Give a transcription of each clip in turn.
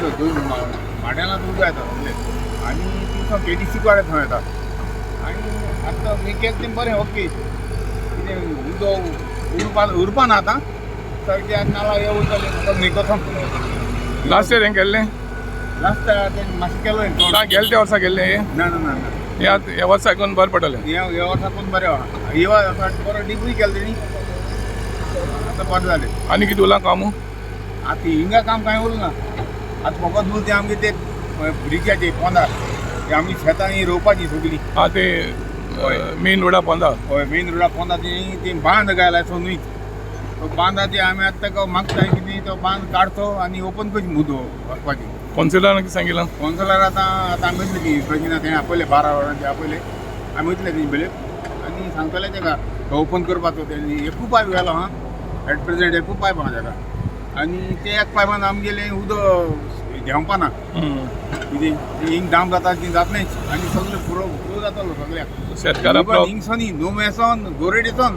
माड्याला उदक येता सगळे आनी तितून KDC कडेन थंय येता आनी आतां मी केलें तें बरें ओके कितें उदक उरपाना आतां सारकें नाला हे उरतलें आतां न्हंयको संपलो लास्ट इयर हें केल्लें लास्ट तें मातशें केलो ना गेले त्या वर्सा केल्लें हें ना ना ना ह्या वर्सा साकून बरें पडटलें हे वर्साकून बरें आहा हे वर्सा बरो डिपूय केलो तेणी आतां बरें जालें आनी कितें उरलां काम आतां हिंगा काम कांय उरना आतां फकत उरलें तें आमगे तें ब्रिजाचें पोंदार तें आमी शेतां ही रोवपाची सगळीं हा ते मेन रोडा पोंदा हय मेन रोडा पोंदा ती बांद घायला सो न्हय तो बांदाची आमी आतां ताका मागताय कितें तो बांद काडचो आनी ओपन करची मुदो वचपाची कौन्सिलरान कितें सांगिलां कौन्सिलर आतां आमी वयतले ती प्रजिना तेणें आपयलें 12 वरांचें आपयलें आमी वयतले तेंचे बेले आनी सांगतले तेका तो ओपन करपाचो तेणी एकू पायप घालो हा एट प्रेजेंट एकू पायप आहा तेका आनी ते एक पायपान आमगेलें उदक देंवपाना कितें हिंग डाम जाता ती जातलेंच आनी सगळें पुरो जातलो सगळ्याक शेतकाराक हिंगसोनी नुमेसोन गोरेडेसोन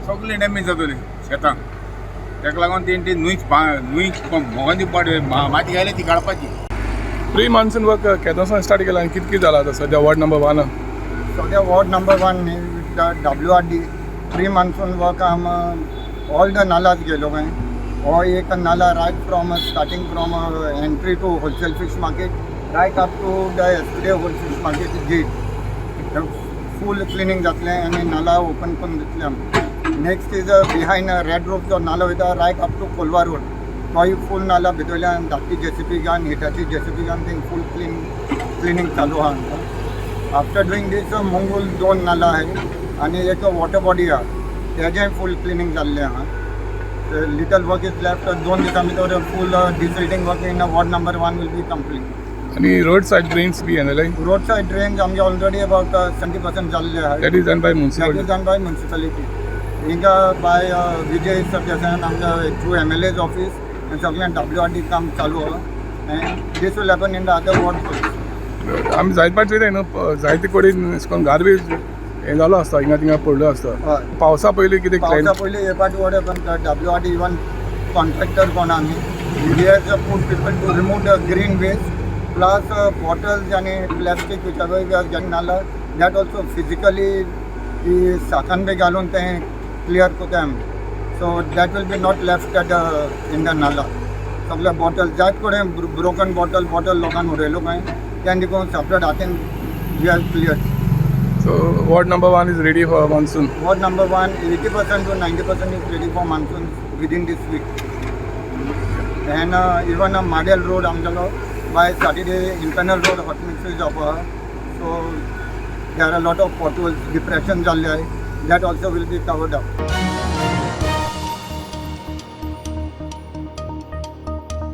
सगळें डॅमेज जातलें शेतां ताका लागून तेणी न्हंय मोगांदी माती घायली ती काडपाची प्री मान्सून वर्क केदोसान स्टार्ट केला आनी कितें कितें जाला आतां सद्या वॉर्ड नंबर 1 सद्या ward number 1 WRD pre monsoon work आम ऑल द नालाज गेलो काय हो एक नाला right from starting from entry to wholesale fish market right up to the एसडे wholesale fish market gate full cleaning जातलें आनी नाला ओपन करून दितले आमी next is behind red rope जो नालो वयता right up to Colva road तोय फूल नाला भितरल्यान धाकटी JCB घान हिटाची JCB घान थिंग फूल क्लिनिंग चालू आहा आफ्टर डुईंग दीस मंगूल 2 नाला आहाय आनी एक वॉटर बॉडी आहा तेजेंय फूल क्लिनिंग जाल्लें आहा लिटल वर्क इज लेफ्ट 2 दिसां भितर full desilting work in ward number 1 will be complete आनी रोड सायड ड्रेन्स बी एनलाय रोड सायड ड्रेन्स आमगे ऑलरेडी अबाउट 70% जाल्ले आहा that is done by That is done by municipality. हिंगा by Vijay सरदेसायान आमच्या थ्रू MLA's ऑफिस आनी सगळ्यांक WRD काम चालू आहा and this will happen in the other ward आमी जायते पाट चोयताय न्हू जायते कडेन अशें करून गार्बेज हें जालो आसता हिंगा थिंगा पडलो आसता हय पावसा पयलीं कितें पावसा पयलीं हे पाट वॉर्ड पण WRD इवन कॉन्ट्रॅक्टर कोण आमी we has put people to remove the green waste plus bottles आनी plastic whichever we are getting नाला दॅट ऑल्सो फिजिकली की साकान बी घालून तें क्लियर कोताय आमी so that will be not left at in the नाला सगळे बॉटल जायत कडेन ब्रोकन बॉटल लोकांन उडयलो काय तें देखून सेपरेट हातीन we are clear so ward number 1 is ready for monsoon ward number 1 80% to 90% is ready for monsoon within this week and even Madel road amjalo by Saturday internal road hot mixes of so there are a lot of potholes depression jalle that also will be covered up.